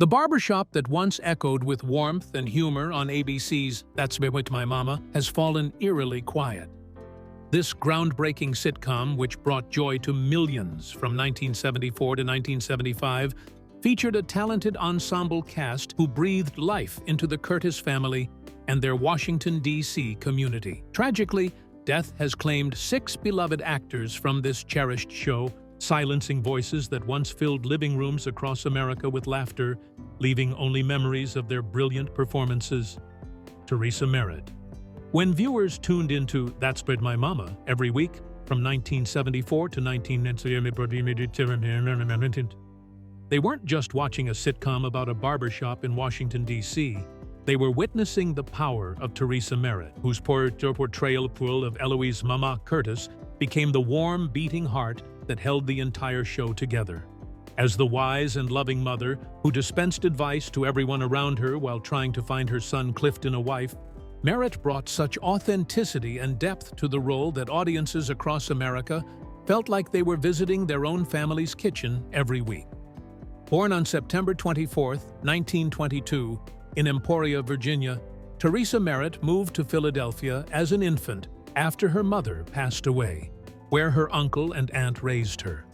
The barbershop that once echoed with warmth and humor on ABC's That's With My Mama has fallen eerily quiet. This groundbreaking sitcom, which brought joy to millions from 1974 to 1975, featured a talented ensemble cast who breathed life into the Curtis family and their Washington, D.C. community. Tragically, death has claimed 6 beloved actors from this cherished show, silencing voices that once filled living rooms across America with laughter, leaving only memories of their brilliant performances. Teresa Merritt. When viewers tuned into That's With My Mama every week from 1974 to 1990, they weren't just watching a sitcom about a barbershop in Washington, D.C. They were witnessing the power of Teresa Merritt, whose portrayal of Eloise Mama Curtis became the warm, beating heart that held the entire show together. As the wise and loving mother who dispensed advice to everyone around her while trying to find her son Clifton a wife, Merritt brought such authenticity and depth to the role that audiences across America felt like they were visiting their own family's kitchen every week. Born on September 24, 1922, in Emporia, Virginia, Teresa Merritt moved to Philadelphia as an infant after her mother passed away, where her uncle and aunt raised her.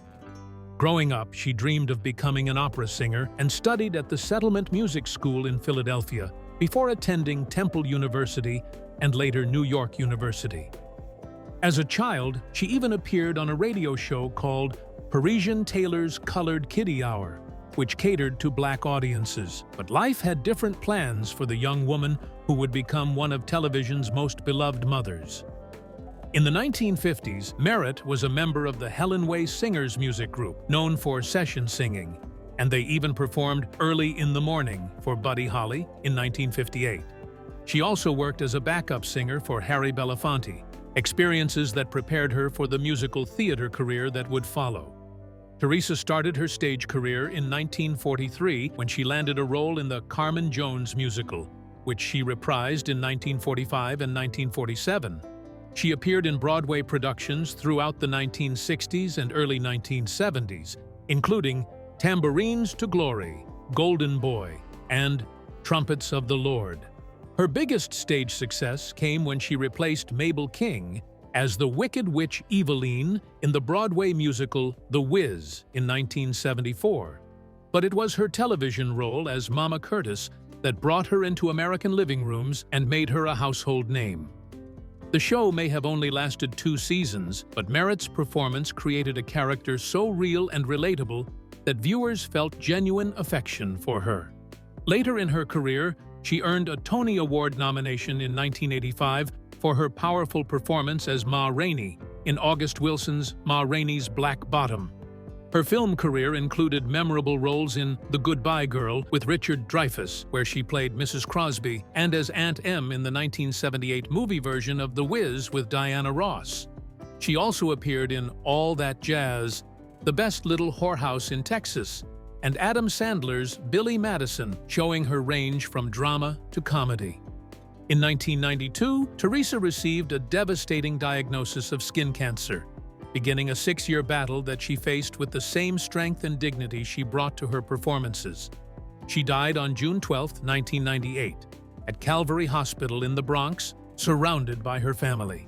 Growing up, she dreamed of becoming an opera singer and studied at the Settlement Music School in Philadelphia before attending Temple University and later New York University. As a child, she even appeared on a radio show called Parisian Taylor's Colored Kitty Hour, which catered to Black audiences. But life had different plans for the young woman who would become one of television's most beloved mothers. In the 1950s, Merritt was a member of the Helen Way Singers music group, known for session singing, and they even performed Early in the Morning for Buddy Holly in 1958. She also worked as a backup singer for Harry Belafonte, experiences that prepared her for the musical theater career that would follow. Teresa started her stage career in 1943 when she landed a role in the Carmen Jones musical, which she reprised in 1945 and 1947. She appeared in Broadway productions throughout the 1960s and early 1970s, including Tambourines to Glory, Golden Boy, and Trumpets of the Lord. Her biggest stage success came when she replaced Mabel King as the Wicked Witch Eveline in the Broadway musical The Wiz in 1974. But it was her television role as Mama Curtis that brought her into American living rooms and made her a household name. The show may have only lasted 2 seasons, but Merritt's performance created a character so real and relatable that viewers felt genuine affection for her. Later in her career, she earned a Tony Award nomination in 1985 for her powerful performance as Ma Rainey in August Wilson's Ma Rainey's Black Bottom. Her film career included memorable roles in The Goodbye Girl with Richard Dreyfuss, where she played Mrs. Crosby, and as Aunt Em in the 1978 movie version of The Wiz with Diana Ross. She also appeared in All That Jazz, The Best Little Whorehouse in Texas, and Adam Sandler's Billy Madison, showing her range from drama to comedy. In 1992, Teresa received a devastating diagnosis of skin cancer, beginning a 6-year battle that she faced with the same strength and dignity she brought to her performances. She died on June 12, 1998, at Calvary Hospital in the Bronx, surrounded by her family.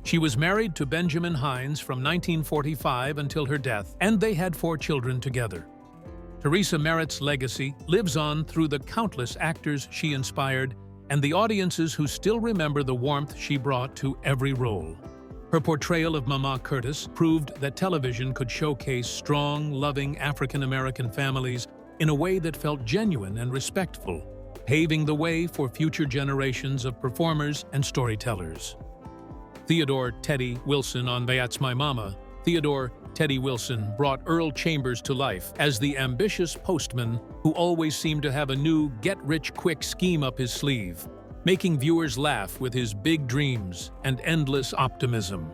She was married to Benjamin Hines from 1945 until her death, and they had 4 children together. Teresa Merritt's legacy lives on through the countless actors she inspired and the audiences who still remember the warmth she brought to every role. Her portrayal of Mama Curtis proved that television could showcase strong, loving African-American families in a way that felt genuine and respectful, paving the way for future generations of performers and storytellers. Theodore Teddy Wilson on That's My Mama. Theodore Teddy Wilson brought Earl Chambers to life as the ambitious postman who always seemed to have a new get-rich-quick scheme up his sleeve, making viewers laugh with his big dreams and endless optimism.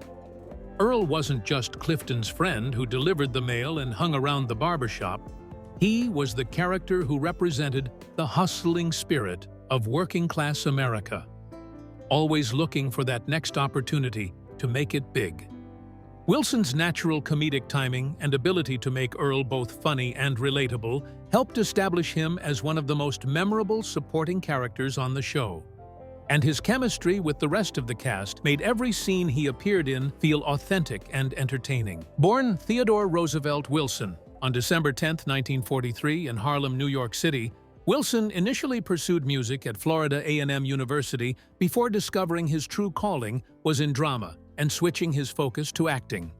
Earl wasn't just Clifton's friend who delivered the mail and hung around the barbershop. He was the character who represented the hustling spirit of working-class America, always looking for that next opportunity to make it big. Wilson's natural comedic timing and ability to make Earl both funny and relatable helped establish him as one of the most memorable supporting characters on the show. And his chemistry with the rest of the cast made every scene he appeared in feel authentic and entertaining. Born Theodore Roosevelt Wilson on December 10, 1943 in Harlem, New York City, Wilson initially pursued music at Florida A&M University before discovering his true calling was in drama and switching his focus to acting.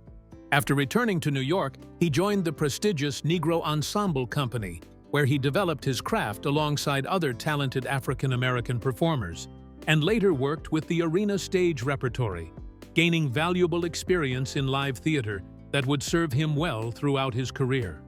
After returning to New York, he joined the prestigious Negro Ensemble Company, where he developed his craft alongside other talented African-American performers, and later worked with the Arena Stage Repertory, gaining valuable experience in live theater that would serve him well throughout his career.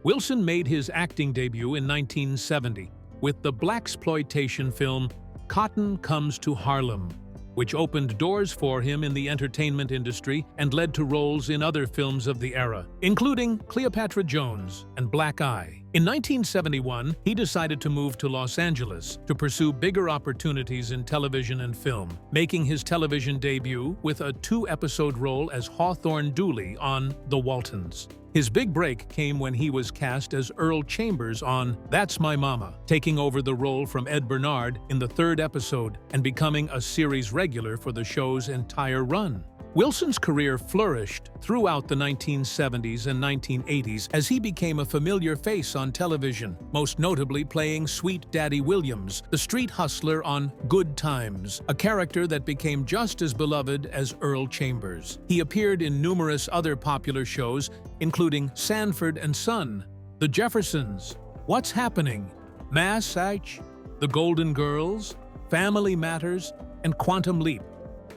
Wilson made his acting debut in 1970 with the blaxploitation film Cotton Comes to Harlem, which opened doors for him in the entertainment industry and led to roles in other films of the era, including Cleopatra Jones and Black Eye. In 1971, he decided to move to Los Angeles to pursue bigger opportunities in television and film, making his television debut with a 2-episode role as Hawthorne Dooley on The Waltons. His big break came when he was cast as Earl Chambers on That's My Mama, taking over the role from Ed Bernard in the 3rd episode and becoming a series regular for the show's entire run. Wilson's career flourished throughout the 1970s and 1980s as he became a familiar face on television, most notably playing Sweet Daddy Williams, the street hustler on Good Times, a character that became just as beloved as Earl Chambers. He appeared in numerous other popular shows, including Sanford and Son, The Jeffersons, What's Happening, Mass H, The Golden Girls, Family Matters, and Quantum Leap,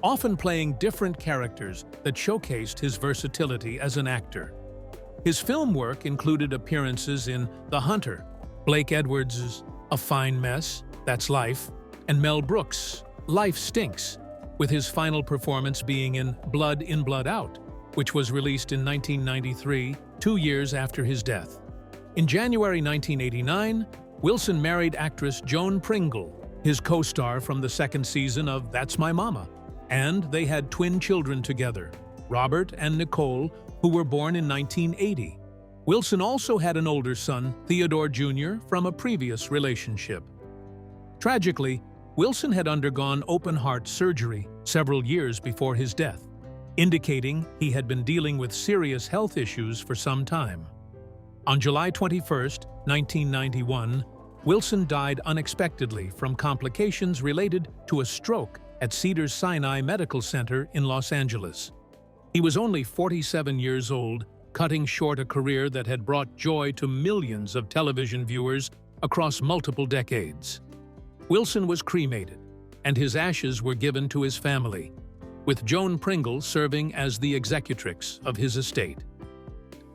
often playing different characters that showcased his versatility as an actor. His film work included appearances in The Hunter, Blake Edwards' A Fine Mess, That's Life, and Mel Brooks' Life Stinks, with his final performance being in Blood In, Blood Out, which was released in 1993, 2 years after his death. In January 1989, Wilson married actress Joan Pringle, his co-star from the 2nd season of That's My Mama, and they had twin children together, Robert and Nicole, who were born in 1980. Wilson also had an older son, Theodore Jr., from a previous relationship. Tragically, Wilson had undergone open-heart surgery several years before his death, indicating he had been dealing with serious health issues for some time. On July 21, 1991, Wilson died unexpectedly from complications related to a stroke at Cedars-Sinai Medical Center in Los Angeles. He was only 47 years old, cutting short a career that had brought joy to millions of television viewers across multiple decades. Wilson was cremated, and his ashes were given to his family, with Joan Pringle serving as the executrix of his estate.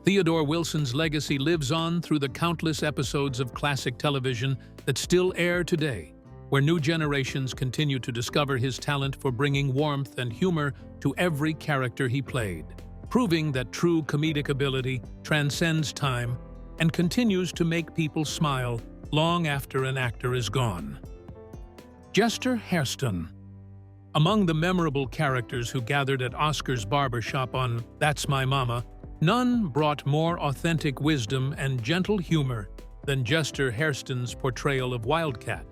Theodore Wilson's legacy lives on through the countless episodes of classic television that still air today, where new generations continue to discover his talent for bringing warmth and humor to every character he played, proving that true comedic ability transcends time and continues to make people smile long after an actor is gone. Chester Hairston. Among the memorable characters who gathered at Oscar's barbershop on That's My Mama, none brought more authentic wisdom and gentle humor than Chester Hairston's portrayal of Wildcat,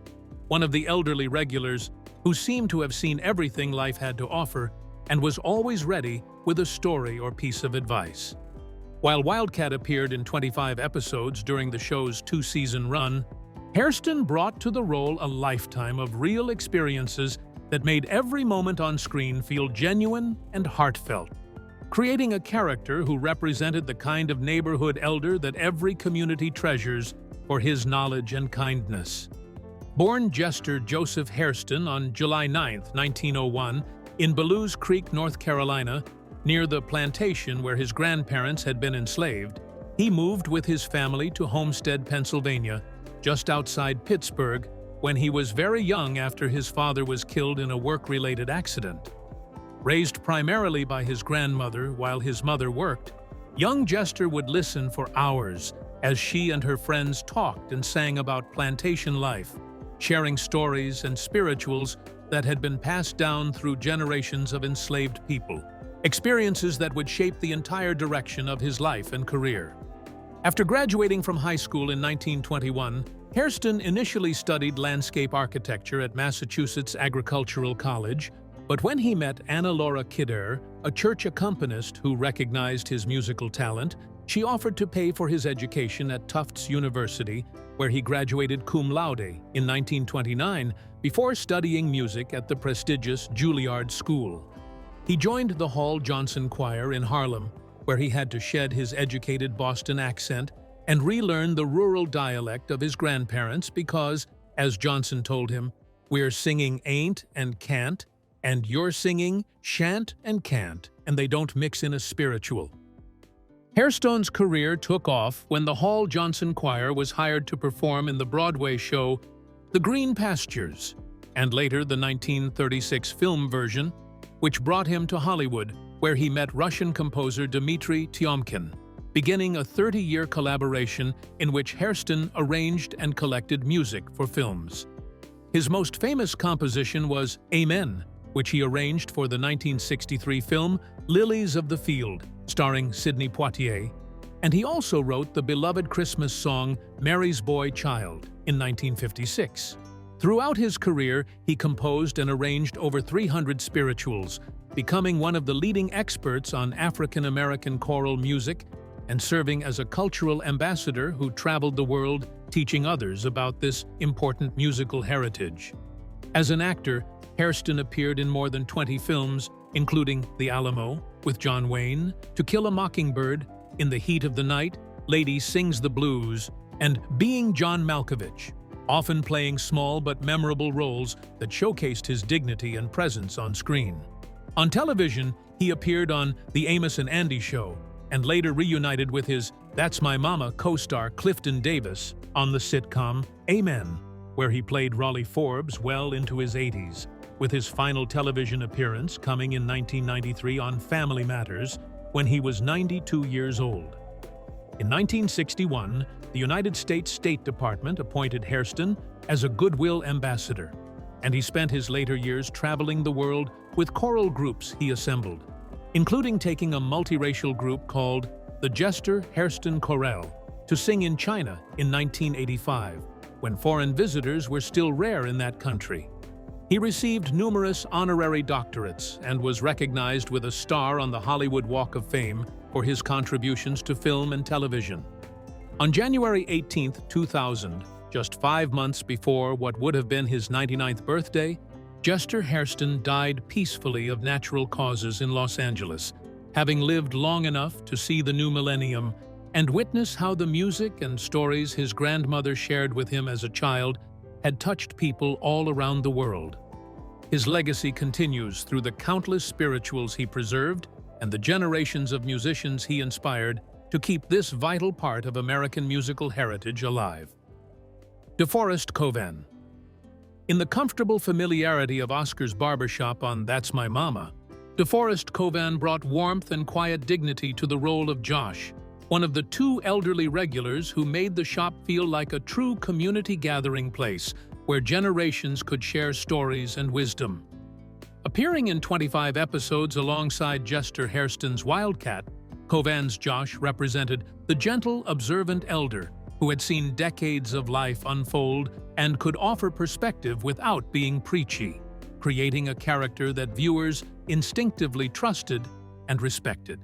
one of the elderly regulars who seemed to have seen everything life had to offer and was always ready with a story or piece of advice. While Wildcat appeared in 25 episodes during the show's 2-season run, Hairston brought to the role a lifetime of real experiences that made every moment on screen feel genuine and heartfelt, creating a character who represented the kind of neighborhood elder that every community treasures for his knowledge and kindness. Born Chester Joseph Hairston on July 9, 1901, in Bellows Creek, North Carolina, near the plantation where his grandparents had been enslaved, he moved with his family to Homestead, Pennsylvania, just outside Pittsburgh, when he was very young after his father was killed in a work-related accident. Raised primarily by his grandmother while his mother worked, young Chester would listen for hours as she and her friends talked and sang about plantation life, sharing stories and spirituals that had been passed down through generations of enslaved people. experiences that would shape the entire direction of his life and career. After graduating from high school in 1921, Hairston initially studied landscape architecture at Massachusetts Agricultural College, but when he met Anna Laura Kidder, a church accompanist who recognized his musical talent, she offered to pay for his education at Tufts University, where he graduated cum laude in 1929 before studying music at the prestigious Juilliard School. He joined the Hall Johnson Choir in Harlem, where he had to shed his educated Boston accent and relearn the rural dialect of his grandparents because, as Johnson told him, "We're singing ain't and can't, and you're singing shan't and can't, and they don't mix in a spiritual." Hairstone's career took off when the Hall Johnson Choir was hired to perform in the Broadway show The Green Pastures, and later the 1936 film version, which brought him to Hollywood, where he met Russian composer Dmitri Tiomkin, beginning a 30-year collaboration in which Hairston arranged and collected music for films. His most famous composition was Amen, which he arranged for the 1963 film Lilies of the Field, starring Sidney Poitier, and he also wrote the beloved Christmas song Mary's Boy Child in 1956. Throughout his career, he composed and arranged over 300 spirituals, becoming one of the leading experts on African-American choral music and serving as a cultural ambassador who traveled the world teaching others about this important musical heritage. As an actor, Hairston appeared in more than 20 films, including The Alamo, with John Wayne, To Kill a Mockingbird, In the Heat of the Night, Lady Sings the Blues, and Being John Malkovich, often playing small but memorable roles that showcased his dignity and presence on screen. On television, he appeared on The Amos and Andy Show, and later reunited with his That's My Mama co-star Clifton Davis on the sitcom Amen, where he played Raleigh Forbes well into his 80s, with his final television appearance coming in 1993 on Family Matters when he was 92 years old. In 1961, the United States State Department appointed Hairston as a Goodwill Ambassador, and he spent his later years traveling the world with choral groups he assembled, including taking a multiracial group called the Jester Hairston Chorale to sing in China in 1985, when foreign visitors were still rare in that country. He received numerous honorary doctorates and was recognized with a star on the Hollywood Walk of Fame for his contributions to film and television. On January 18, 2000, just 5 months before what would have been his 99th birthday, Jester Hairston died peacefully of natural causes in Los Angeles, having lived long enough to see the new millennium and witness how the music and stories his grandmother shared with him as a child had touched people all around the world. His legacy continues through the countless spirituals he preserved and the generations of musicians he inspired to keep this vital part of American musical heritage alive. DeForest Covan. In the comfortable familiarity of Oscar's barbershop on That's My Mama, DeForest Covan brought warmth and quiet dignity to the role of Josh, one of the two elderly regulars who made the shop feel like a true community gathering place where generations could share stories and wisdom. Appearing in 25 episodes alongside Jester Hairston's Wildcat, Covan's Josh represented the gentle, observant elder who had seen decades of life unfold and could offer perspective without being preachy, creating a character that viewers instinctively trusted and respected.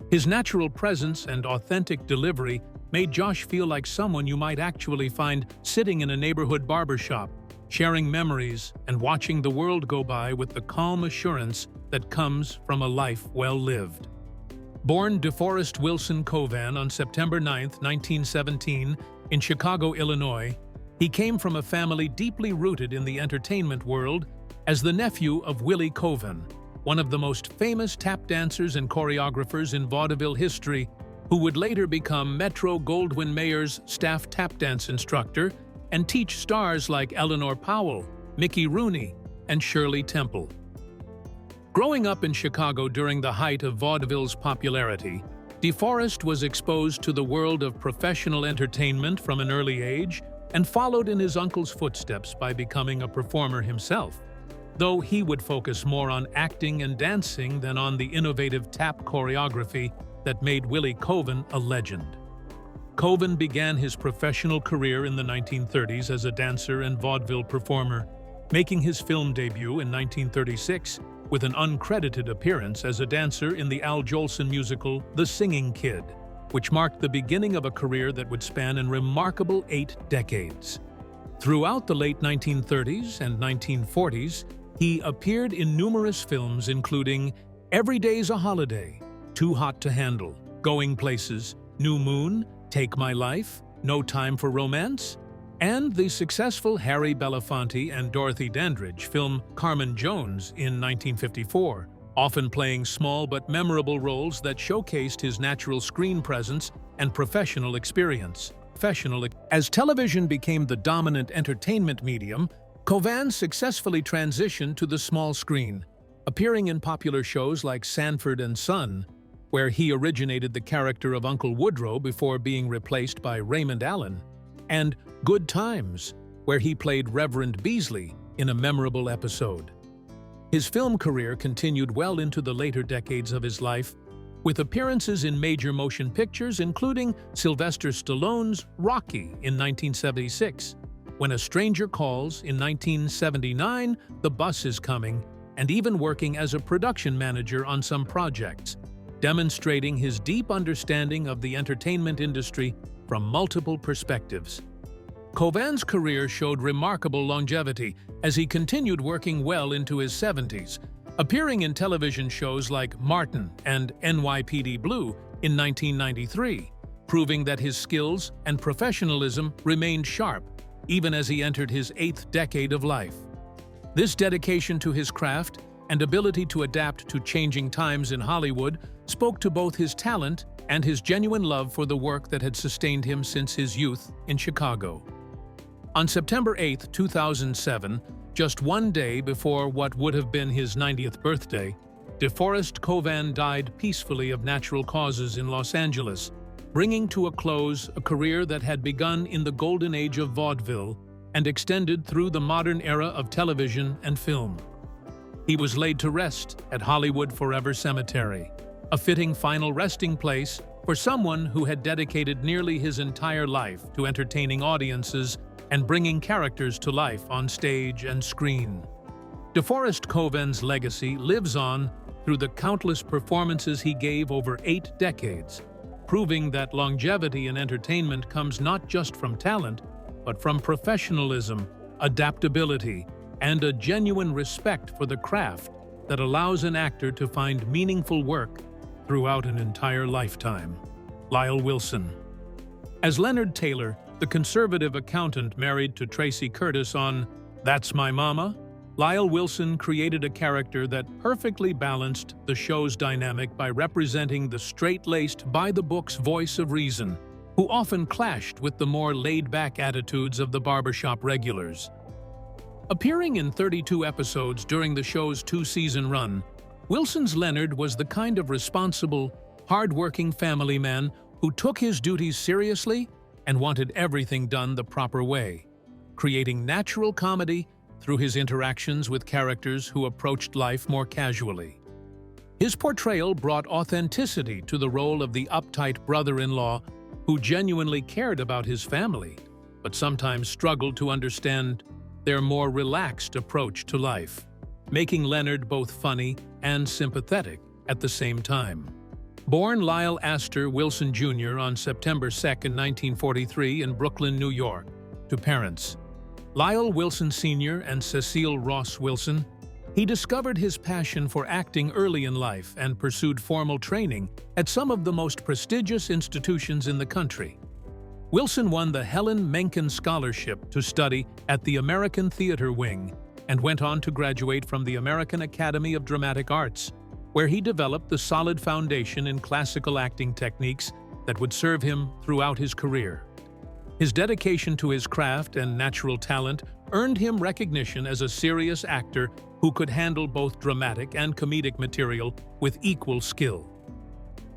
His natural presence and authentic delivery made Josh feel like someone you might actually find sitting in a neighborhood barbershop, sharing memories and watching the world go by with the calm assurance that comes from a life well lived. Born DeForest Wilson Covan on September 9, 1917, in Chicago, Illinois, he came from a family deeply rooted in the entertainment world as the nephew of Willie Covan, one of the most famous tap dancers and choreographers in vaudeville history, who would later become Metro-Goldwyn-Mayer's staff tap dance instructor and teach stars like Eleanor Powell, Mickey Rooney, and Shirley Temple. Growing up in Chicago during the height of vaudeville's popularity, DeForest was exposed to the world of professional entertainment from an early age and followed in his uncle's footsteps by becoming a performer himself. though he would focus more on acting and dancing than on the innovative tap choreography that made Willie Coven a legend. Coven began his professional career in the 1930s as a dancer and vaudeville performer, making his film debut in 1936 with an uncredited appearance as a dancer in the Al Jolson musical The Singing Kid, which marked the beginning of a career that would span a remarkable 8 decades. Throughout the late 1930s and 1940s, he appeared in numerous films including Every Day's a Holiday, Too Hot to Handle, Going Places, New Moon, Take My Life, No Time for Romance, and the successful Harry Belafonte and Dorothy Dandridge film Carmen Jones in 1954, often playing small but memorable roles that showcased his natural screen presence and professional experience. As television became the dominant entertainment medium, Coven successfully transitioned to the small screen, appearing in popular shows like Sanford and Son, where he originated the character of Uncle Woodrow before being replaced by Raymond Allen, and Good Times, where he played Reverend Beasley in a memorable episode. His film career continued well into the later decades of his life, with appearances in major motion pictures including Sylvester Stallone's Rocky in 1976, When a Stranger Calls in 1979, The Bus Is Coming, and even working as a production manager on some projects, demonstrating his deep understanding of the entertainment industry from multiple perspectives. Coven's career showed remarkable longevity as he continued working well into his 70s, appearing in television shows like Martin and NYPD Blue in 1993, proving that his skills and professionalism remained sharp even as he entered his 8th decade of life. This dedication to his craft and ability to adapt to changing times in Hollywood spoke to both his talent and his genuine love for the work that had sustained him since his youth in Chicago. On September 8, 2007, just one day before what would have been his 90th birthday, DeForest Coven died peacefully of natural causes in Los Angeles, bringing to a close a career that had begun in the golden age of vaudeville and extended through the modern era of television and film. He was laid to rest at Hollywood Forever Cemetery, a fitting final resting place for someone who had dedicated nearly his entire life to entertaining audiences and bringing characters to life on stage and screen. DeForest Coven's legacy lives on through the countless performances he gave over 8 decades, proving that longevity in entertainment comes not just from talent, but from professionalism, adaptability, and a genuine respect for the craft that allows an actor to find meaningful work throughout an entire lifetime. Lyle Wilson. As Leonard Taylor, the conservative accountant married to Tracy Curtis on That's My Mama, Lyle Wilson created a character that perfectly balanced the show's dynamic by representing the straight-laced, by-the-books voice of reason, who often clashed with the more laid-back attitudes of the barbershop regulars. Appearing in 32 episodes during the show's 2-season run, Wilson's Leonard was the kind of responsible, hard-working family man who took his duties seriously and wanted everything done the proper way, creating natural comedy through his interactions with characters who approached life more casually. His portrayal brought authenticity to the role of the uptight brother-in-law who genuinely cared about his family, but sometimes struggled to understand their more relaxed approach to life, making Leonard both funny and sympathetic at the same time. Born Lyle Astor Wilson Jr. on September 2, 1943 in Brooklyn, New York, to parents Lyle Wilson Sr. and Cecile Ross Wilson, he discovered his passion for acting early in life and pursued formal training at some of the most prestigious institutions in the country. Wilson won the Helen Mencken Scholarship to study at the American Theater Wing and went on to graduate from the American Academy of Dramatic Arts, where he developed the solid foundation in classical acting techniques that would serve him throughout his career. His dedication to his craft and natural talent earned him recognition as a serious actor who could handle both dramatic and comedic material with equal skill.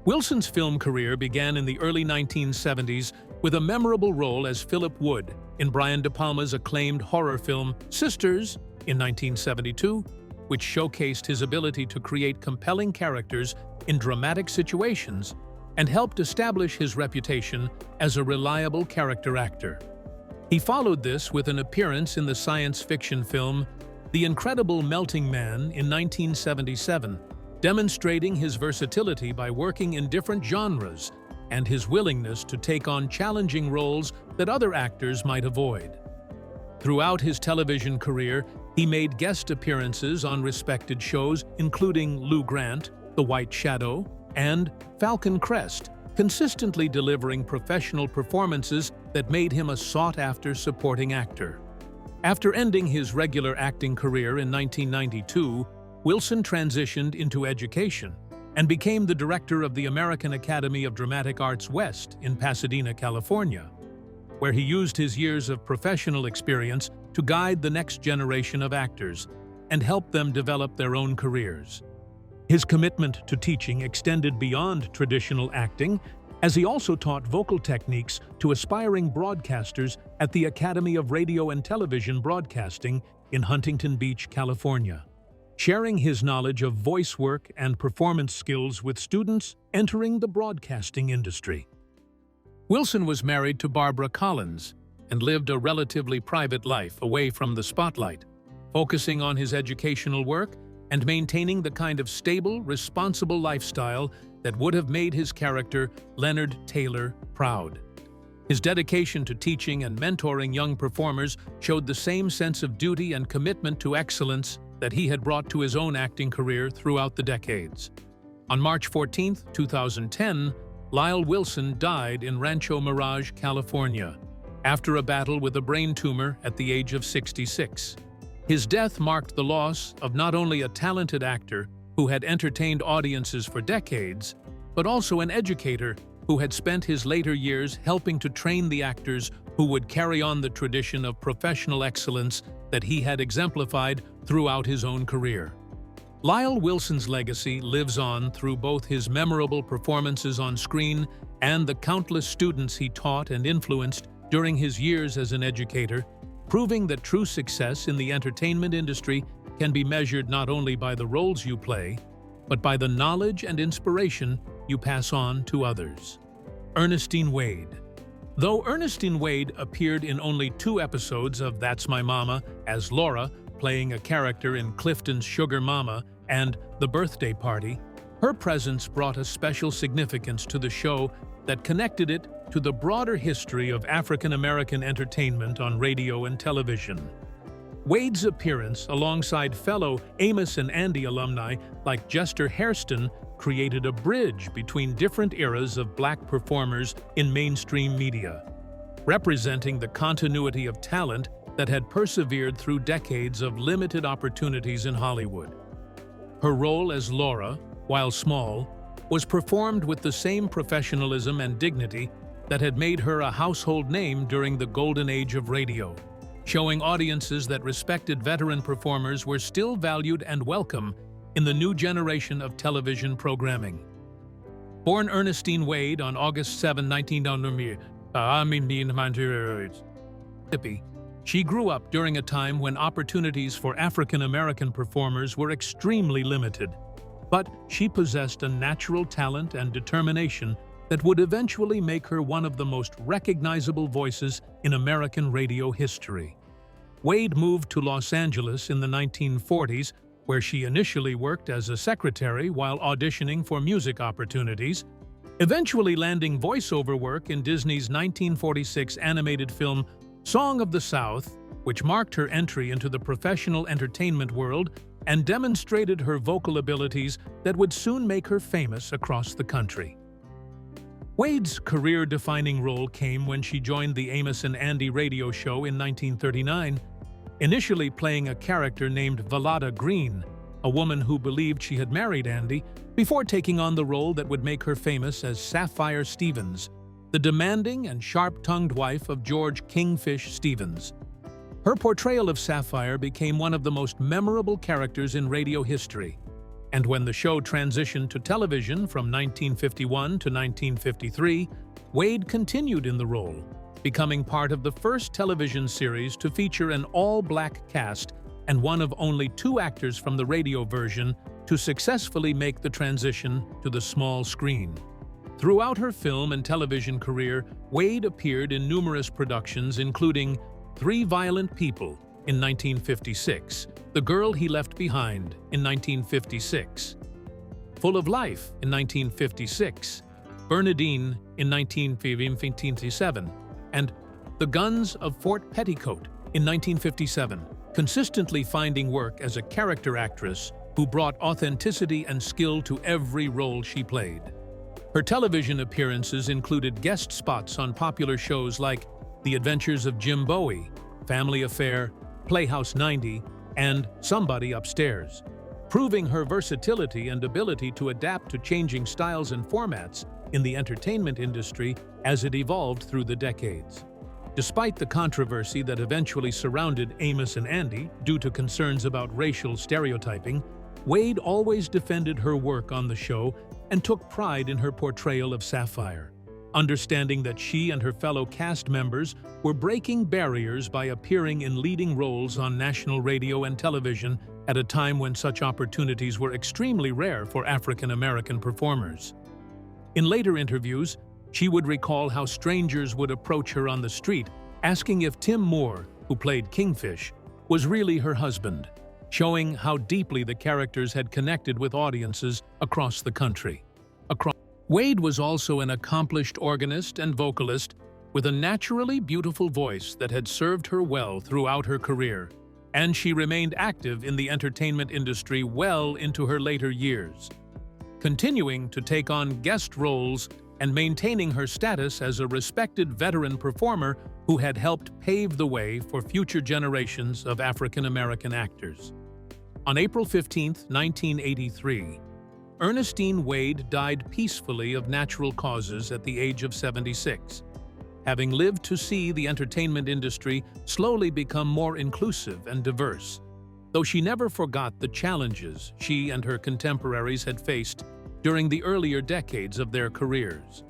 Wilson's film career began in the early 1970s with a memorable role as Philip Wood in Brian De Palma's acclaimed horror film Sisters in 1972 which showcased his ability to create compelling characters in dramatic situations and helped establish his reputation as a reliable character actor. He followed this with an appearance in the science fiction film The Incredible Melting Man in 1977, demonstrating his versatility by working in different genres and his willingness to take on challenging roles that other actors might avoid. Throughout his television career, he made guest appearances on respected shows including Lou Grant, The White Shadow, and Falcon Crest, consistently delivering professional performances that made him a sought-after supporting actor. After ending his regular acting career in 1992, Wilson transitioned into education and became the director of the American Academy of Dramatic Arts West in Pasadena, California, where he used his years of professional experience to guide the next generation of actors and help them develop their own careers. His commitment to teaching extended beyond traditional acting, as he also taught vocal techniques to aspiring broadcasters at the Academy of Radio and Television Broadcasting in Huntington Beach, California, sharing his knowledge of voice work and performance skills with students entering the broadcasting industry. Wilson was married to Barbara Collins and lived a relatively private life away from the spotlight, focusing on his educational work and maintaining the kind of stable, responsible lifestyle that would have made his character, Leonard Taylor, proud. His dedication to teaching and mentoring young performers showed the same sense of duty and commitment to excellence that he had brought to his own acting career throughout the decades. On March 14, 2010, Lyle Wilson died in Rancho Mirage, California, after a battle with a brain tumor at the age of 66. His death marked the loss of not only a talented actor who had entertained audiences for decades, but also an educator who had spent his later years helping to train the actors who would carry on the tradition of professional excellence that he had exemplified throughout his own career. Lyle Wilson's legacy lives on through both his memorable performances on screen and the countless students he taught and influenced during his years as an educator, proving that true success in the entertainment industry can be measured not only by the roles you play, but by the knowledge and inspiration you pass on to others. Ernestine Wade. Though Ernestine Wade appeared in only 2 episodes of That's My Mama as Laura, playing a character in Clifton's Sugar Mama and The Birthday Party, her presence brought a special significance to the show that connected it to the broader history of African American entertainment on radio and television. Wade's appearance alongside fellow Amos and Andy alumni like Jester Hairston created a bridge between different eras of Black performers in mainstream media, representing the continuity of talent that had persevered through decades of limited opportunities in Hollywood. Her role as Laura, while small, was performed with the same professionalism and dignity that had made her a household name during the golden age of radio, showing audiences that respected veteran performers were still valued and welcome in the new generation of television programming. Born Ernestine Wade on August 7, 1990, she grew up during a time when opportunities for African American performers were extremely limited, but she possessed a natural talent and determination that would eventually make her one of the most recognizable voices in American radio history. Wade moved to Los Angeles in the 1940s, where she initially worked as a secretary while auditioning for music opportunities, eventually landing voiceover work in Disney's 1946 animated film Song of the South, which marked her entry into the professional entertainment world and demonstrated her vocal abilities that would soon make her famous across the country. Wade's career-defining role came when she joined the Amos and Andy radio show in 1939, initially playing a character named Valada Green, a woman who believed she had married Andy, before taking on the role that would make her famous as Sapphire Stevens, the demanding and sharp-tongued wife of George Kingfish Stevens. Her portrayal of Sapphire became one of the most memorable characters in radio history, and when the show transitioned to television from 1951 to 1953, Wade continued in the role, becoming part of the first television series to feature an all-black cast and one of only 2 actors from the radio version to successfully make the transition to the small screen. Throughout her film and television career, Wade appeared in numerous productions including Three Violent People in 1956, The Girl He Left Behind in 1956, Full of Life in 1956, Bernadine in 1957, and The Guns of Fort Petticoat in 1957, consistently finding work as a character actress who brought authenticity and skill to every role she played. Her television appearances included guest spots on popular shows like The Adventures of Jim Bowie, Family Affair, Playhouse 90, and Somebody Upstairs, proving her versatility and ability to adapt to changing styles and formats in the entertainment industry as it evolved through the decades. Despite the controversy that eventually surrounded Amos and Andy due to concerns about racial stereotyping, Wade always defended her work on the show and took pride in her portrayal of Sapphire, understanding that she and her fellow cast members were breaking barriers by appearing in leading roles on national radio and television at a time when such opportunities were extremely rare for African American performers. In later interviews, she would recall how strangers would approach her on the street asking if Tim Moore, who played Kingfish, was really her husband, showing how deeply the characters had connected with audiences across the country. Wade was also an accomplished organist and vocalist with a naturally beautiful voice that had served her well throughout her career, and she remained active in the entertainment industry well into her later years, continuing to take on guest roles and maintaining her status as a respected veteran performer who had helped pave the way for future generations of African American actors. On April 15, 1983, Ernestine Wade died peacefully of natural causes at the age of 76, having lived to see the entertainment industry slowly become more inclusive and diverse, though she never forgot the challenges she and her contemporaries had faced during the earlier decades of their careers.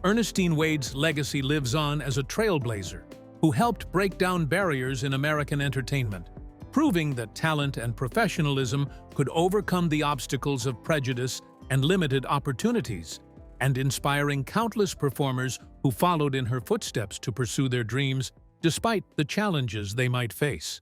Ernestine Wade's legacy lives on as a trailblazer who helped break down barriers in American entertainment, proving that talent and professionalism could overcome the obstacles of prejudice and limited opportunities, and inspiring countless performers who followed in her footsteps to pursue their dreams despite the challenges they might face.